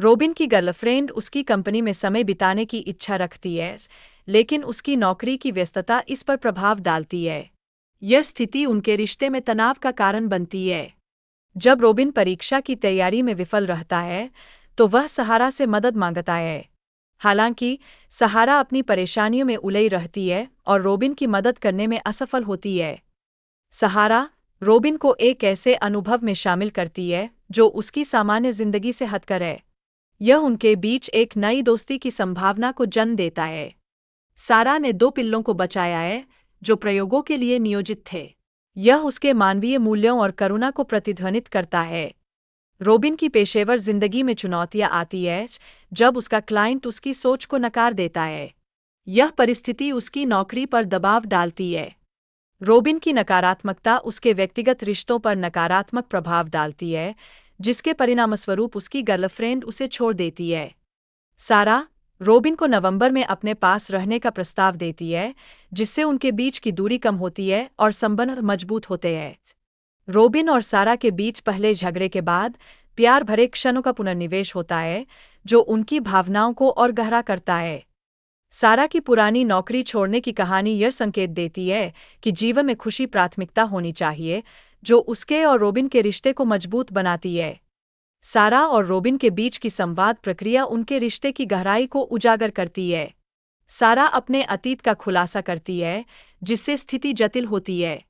Robin की girlfriend उसकी company में समय बिताने की इच्छा रखती है, लेकिन उसकी नौकरी की व्यस्तता इस पर प्रभाव डालती है। यह स्थिति उनके रिश्ते में तनाव का कारण बनती है। जब रोबिन परीक्षा की तैयारी में विफल रहता है, तो वह सहारा से मदद मांगता है। हालांकि सहारा अपनी परेशानियों में उलझी रहती है और रोबिन की मदद करने में असफल होती है। सहारा रोबिन को एक ऐसे अनुभव में शामिल करती है जो उसकी सामान्य जिंदगी से हटकर है। यह उनके बीच एक नई दोस्ती की संभावना को जन्म देता है। सारा ने 2 पिल्लों को बचाया है जो प्रयोगों के लिए नियोजित थे। यह उसके मानवीय मूल्यों और करुणा को प्रतिध्वनित करता है। रोबिन की पेशेवर जिंदगी में चुनौतियां आती है जब उसका क्लाइंट उसकी सोच को नकार देता है। यह परिस्थिति उसकी नौकरी पर दबाव डालती है। रोबिन की नकारात्मकता उसके व्यक्तिगत रिश्तों पर नकारात्मक प्रभाव डालती है, जिसके परिणामस्वरूप उसकी गर्लफ्रेंड उसे छोड़ देती है। सारा रोबिन को नवंबर में अपने पास रहने का प्रस्ताव देती है, जिससे उनके बीच की दूरी कम होती है और संबंध मजबूत होते हैं। रोबिन और सारा के बीच पहले झगड़े के बाद प्यार भरे क्षणों का पुनर्निवेश होता है, जो उनकी भावनाओं को और गहरा करता है। सारा की पुरानी नौकरी छोड़ने की कहानी यह संकेत देती है कि जीवन में खुशी प्राथमिकता होनी चाहिए, जो उसके और रोबिन के रिश्ते को मजबूत बनाती है। सारा और रोबिन के बीच की संवाद प्रक्रिया उनके रिश्ते की गहराई को उजागर करती है। सारा अपने अतीत का खुलासा करती है, जिससे स्थिति जटिल होती है।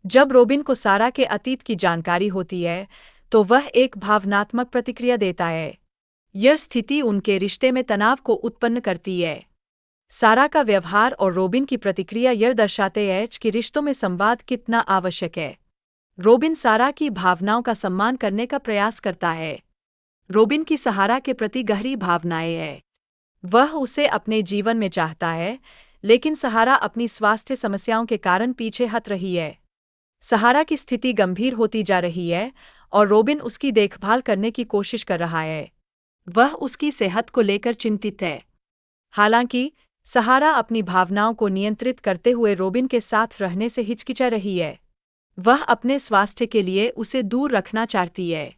जब रोबिन को सारा के अतीत की जानकारी होती है, तो वह एक भावनात्मक प्रतिक्रिया देता है। यह स्थिति उनके रिश्ते में तनाव को उत्पन्न करती है। सारा का व्यवहार और रोबिन की प्रतिक्रिया यह दर्शाते हैं कि रिश्तों में संवाद कितना आवश्यक है। रोबिन सारा की भावनाओं का सम्मान करने का प्रयास करता है। रोबिन की सहारा के प्रति गहरी भावनाएं हैं। वह उसे अपने जीवन में चाहता है, लेकिन सहारा अपनी स्वास्थ्य समस्याओं के कारण पीछे हट रही है। सहारा की स्थिति गंभीर होती जा रही है और रोबिन उसकी देखभाल करने की कोशिश कर रहा है। वह उसकी सेहत को लेकर चिंतित है। हालांकि सहारा अपनी भावनाओं को नियंत्रित करते हुए रोबिन के साथ रहने से हिचकिचा रही है। वह अपने स्वास्थ्य के लिए उसे दूर रखना चाहती है।